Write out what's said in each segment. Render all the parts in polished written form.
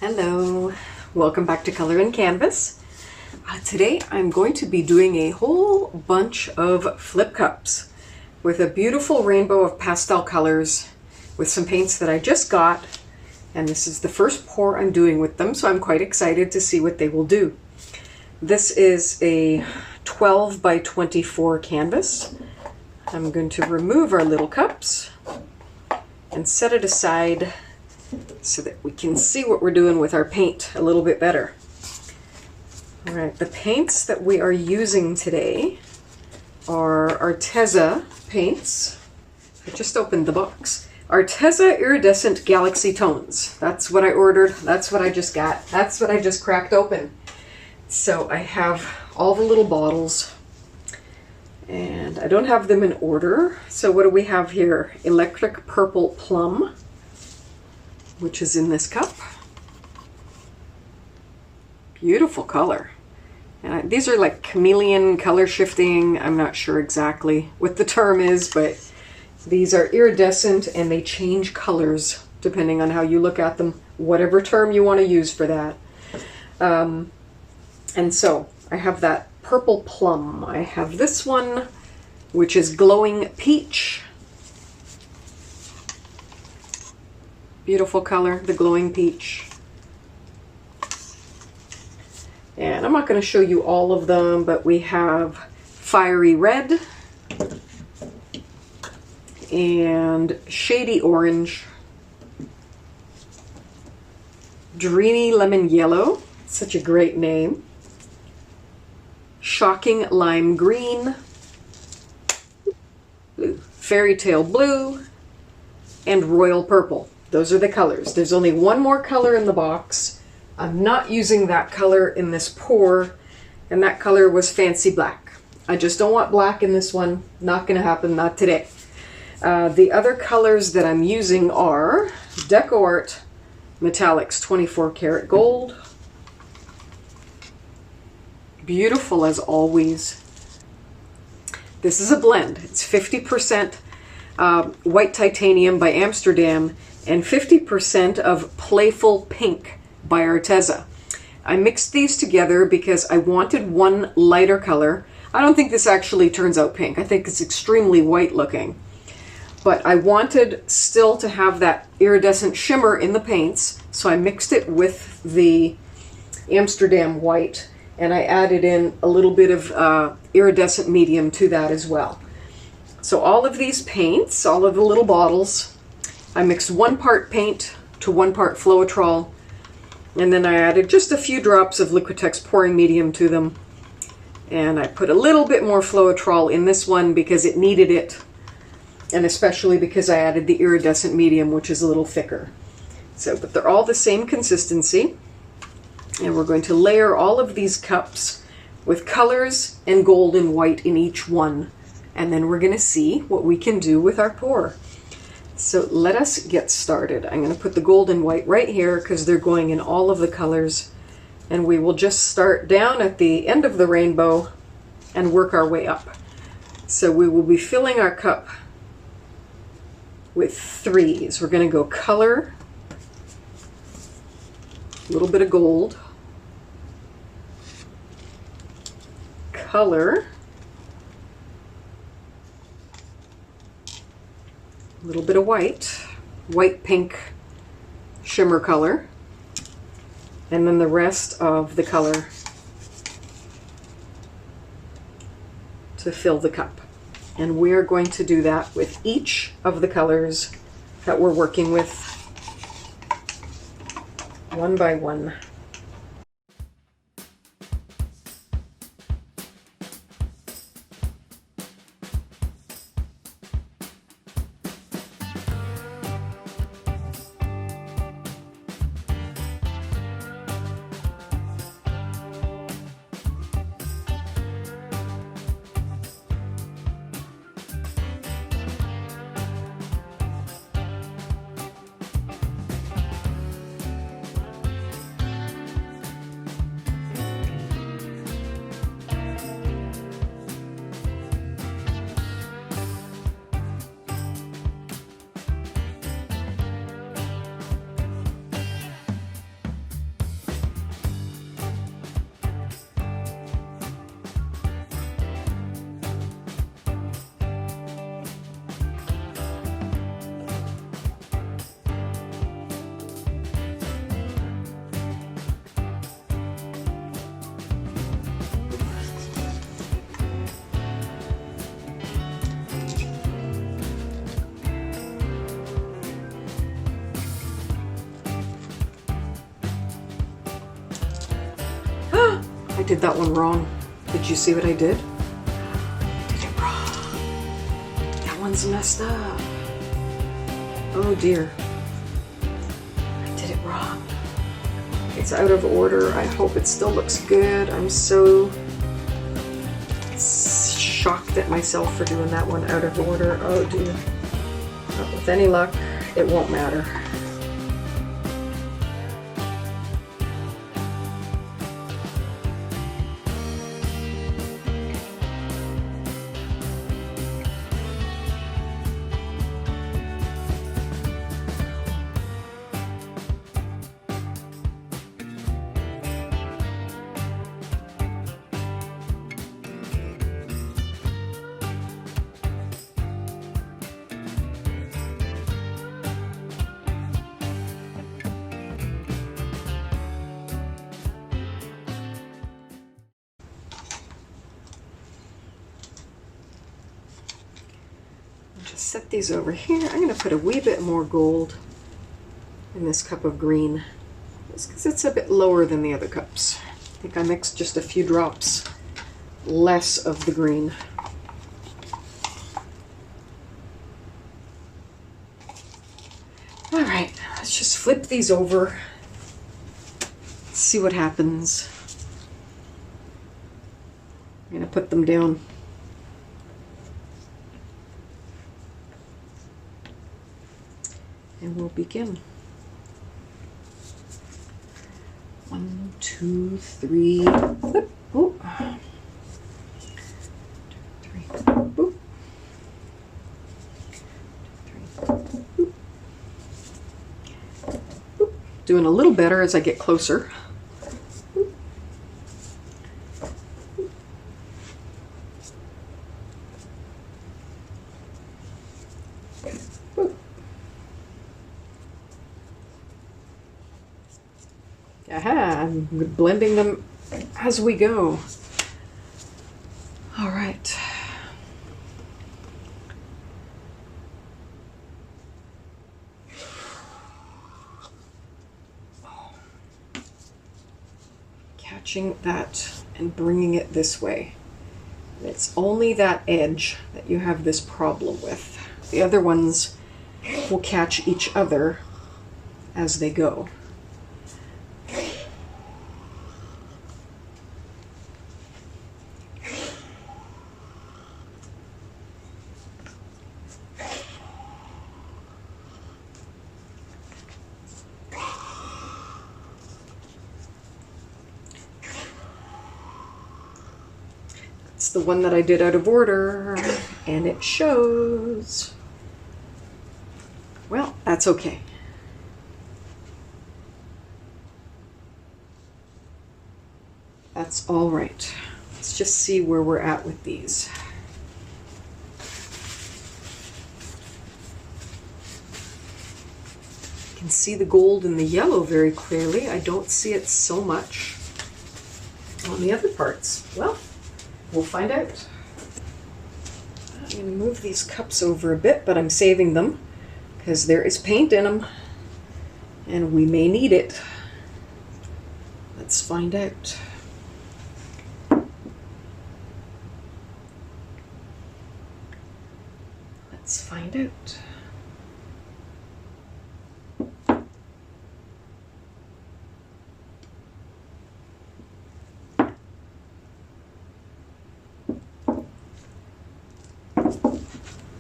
Hello, welcome back to Color and Canvas. Today I'm going to be doing a whole bunch of flip cups with a beautiful rainbow of pastel colors with some paints that I just got, and this is the first pour I'm doing with them, so I'm quite excited to see what they will do. This is a 12 by 24 canvas. I'm going to remove our little cups and set it aside so that we can see what we're doing with our paint a little bit better. All right, the paints that we are using today are Arteza paints. I just opened the box. Arteza Iridescent Galaxy Tones. That's what I ordered. That's what I just got. That's what I just cracked open. So I have all the little bottles, and I don't have them in order. So what do we have here? Electric Purple Plum, which is in this cup. Beautiful color. And these are like chameleon color shifting. I'm not sure exactly what the term is, but these are iridescent and they change colors depending on how you look at them, whatever term you want to use for that. And so I have that purple plum. I have this one, which is glowing peach. Beautiful color, the glowing peach. And I'm not going to show you all of them, but we have fiery red and shady orange, dreamy lemon yellow, such a great name, shocking lime green, fairy tale blue, and royal purple. Those are the colors. There's only one more color in the box. I'm not using that color in this pour, and that color was fancy black. I just don't want black in this one. Not going to happen, not today. The other colors that I'm using are DecoArt Metallics 24 karat gold. Beautiful as always. This is a blend. It's 50% white titanium by Amsterdam and 50% of playful pink by Arteza. I mixed these together because I wanted one lighter color. I don't think this actually turns out pink. I think it's extremely white looking. But I wanted still to have that iridescent shimmer in the paints, so I mixed it with the Amsterdam white, and I added in a little bit of iridescent medium to that as well. So all of these paints, all of the little bottles, I mixed 1 part paint to 1 part Floetrol, and then I added just a few drops of Liquitex pouring medium to them. And I put a little bit more Floetrol in this one because it needed it, and especially because I added the iridescent medium, which is a little thicker. So, but they're all the same consistency. And we're going to layer all of these cups with colors and gold and white in each one. And then we're going to see what we can do with our pour. So let us get started. I'm going to put the gold and white right here because they're going in all of the colors. And we will just start down at the end of the rainbow and work our way up. So we will be filling our cup with threes. We're going to go color, a little bit of gold, color, a little bit of white, white pink shimmer color, and then the rest of the color to fill the cup. And we're going to do that with each of the colors that we're working with, one by one. did that one wrong. Did you see what I did? I did it wrong. That one's messed up. Oh dear. I did it wrong. It's out of order. I hope it still looks good. I'm so shocked at myself for doing that one out of order. Oh dear. But with any luck, it won't matter. Just set these over here. I'm going to put a wee bit more gold in this cup of green, just because it's a bit lower than the other cups. I think I mixed just a few drops less of the green. All right, let's just flip these over, see what happens. I'm going to put them down. And we'll begin. 1, 2, 3, flip. Ooh. 2, 3, boop. 3, boop. Boop. Doing a little better as I get closer. Boop. Boop. Aha, I'm blending them as we go. All right. Catching that and bringing it this way. It's only that edge that you have this problem with. The other ones will catch each other as they go. It's the one that I did out of order, and it shows. Well, that's okay. That's all right. Let's just see where we're at with these. You can see the gold and the yellow very clearly. I don't see it so much on the other parts. Well, we'll find out. I'm going to move these cups over a bit, but I'm saving them because there is paint in them and we may need it. Let's find out. Let's find out.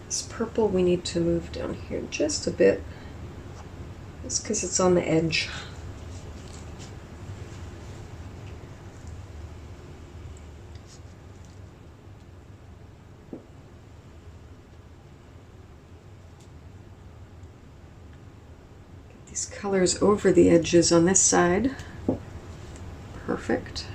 This purple we need to move down here just a bit, just because it's on the edge. Get these colors over the edges on this side. Perfect.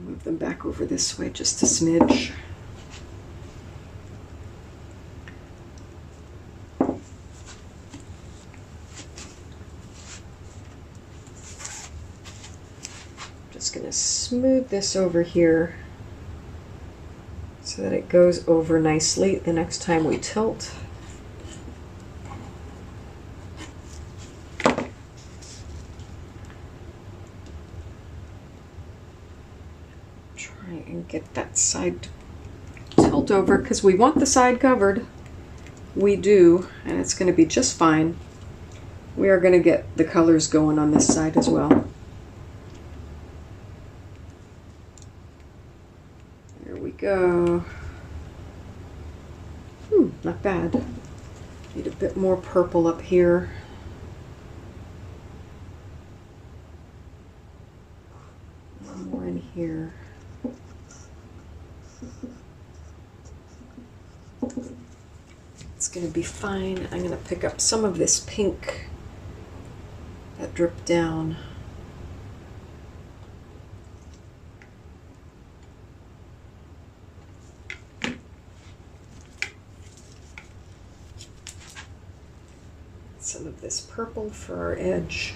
Move them back over this way just a smidge. Just going to smooth this over here so that it goes over nicely the next time we tilt. Try and get that side to tilt over because we want the side covered. We do, and it's going to be just fine. We are going to get the colors going on this side as well. There we go. Not bad. Need a bit more purple up here. More in here. It's going to be fine. I'm going to pick up some of this pink that dripped down. Some of this purple for our edge.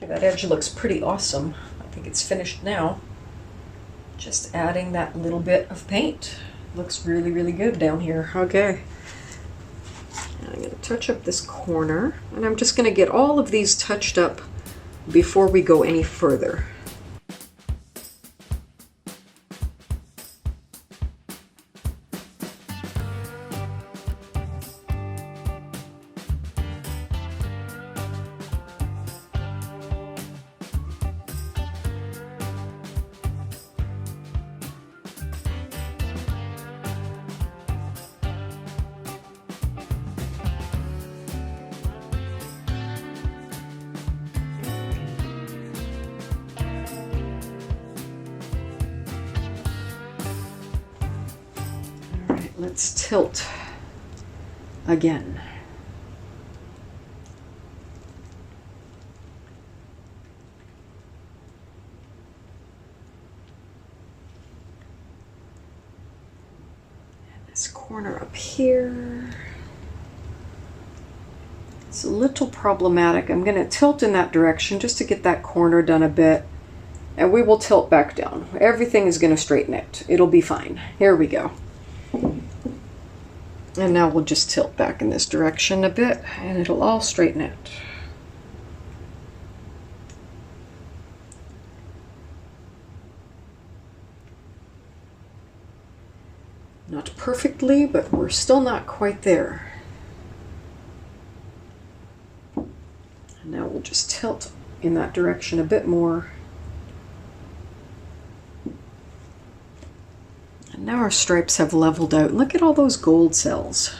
That edge looks pretty awesome. I think it's finished now. Just adding that little bit of paint. Looks really, really good down here. Okay. I'm going to touch up this corner, and I'm just going to get all of these touched up before we go any further. Let's tilt again. And this corner up here. It's a little problematic. I'm going to tilt in that direction just to get that corner done a bit. And we will tilt back down. Everything is going to straighten it. It'll be fine. Here we go. And now we'll just tilt back in this direction a bit, and it'll all straighten out. Not perfectly, but we're still not quite there. And now we'll just tilt in that direction a bit more. And now our stripes have leveled out. Look at all those gold cells.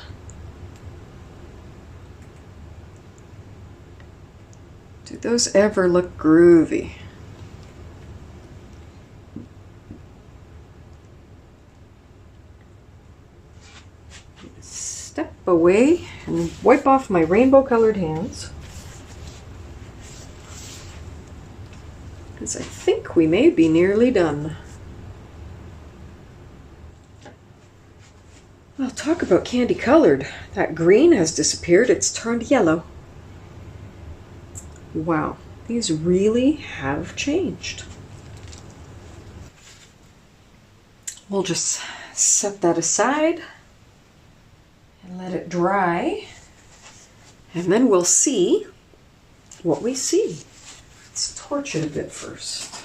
Do those ever look groovy? Step away and wipe off my rainbow colored hands. Because I think we may be nearly done. Well, talk about candy colored. That green has disappeared. It's turned yellow. Wow, these really have changed. We'll just set that aside and let it dry. And then we'll see what we see. Let's torch it a bit first.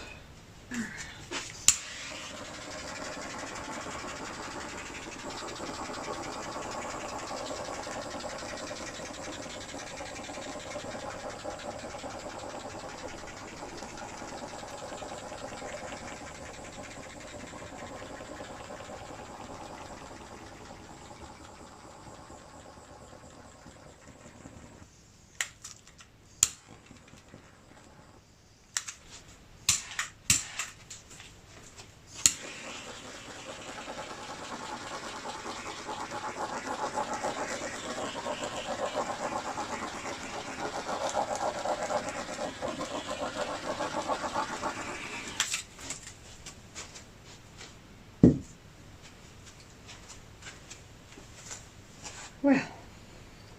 Well,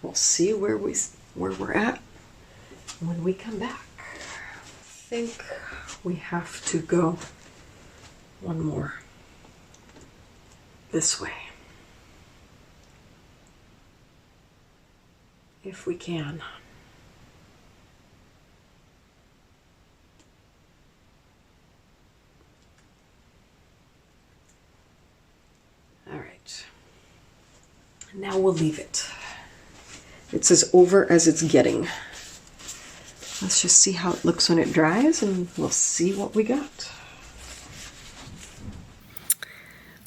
we'll see where we're at when we come back. I think we have to go one more this way. if we can. All right. Now we'll leave it. It's as over as it's getting. Let's just see how it looks when it dries, and we'll see what we got.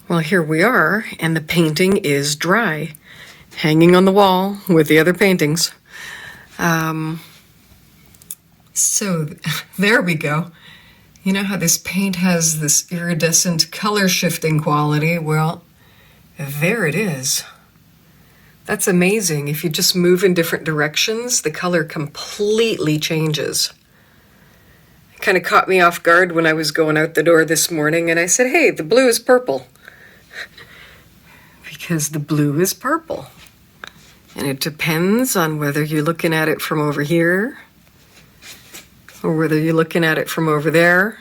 Well, here we are, and the painting is dry, hanging on the wall with the other paintings. So there we go. You know how this paint has this iridescent color shifting quality? Well, there it is. That's amazing. If you just move in different directions, the color completely changes. It kind of caught me off guard when I was going out the door this morning, and I said, hey, the blue is purple. Because the blue is purple. And it depends on whether you're looking at it from over here or whether you're looking at it from over there.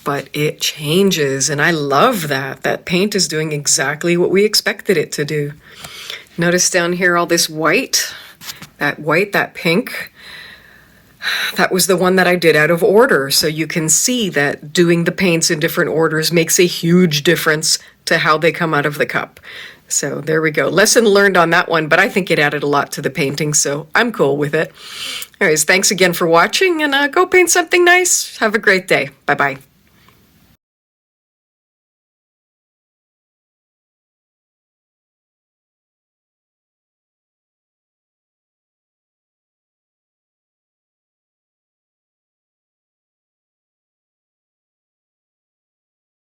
But it changes, and I love that. That paint is doing exactly what we expected it to do. Notice down here all this white, that pink. That was the one that I did out of order, so you can see that doing the paints in different orders makes a huge difference to how they come out of the cup. So there we go. Lesson learned on that one, but I think it added a lot to the painting, so I'm cool with it. Anyways, thanks again for watching, and go paint something nice. Have a great day. Bye-bye.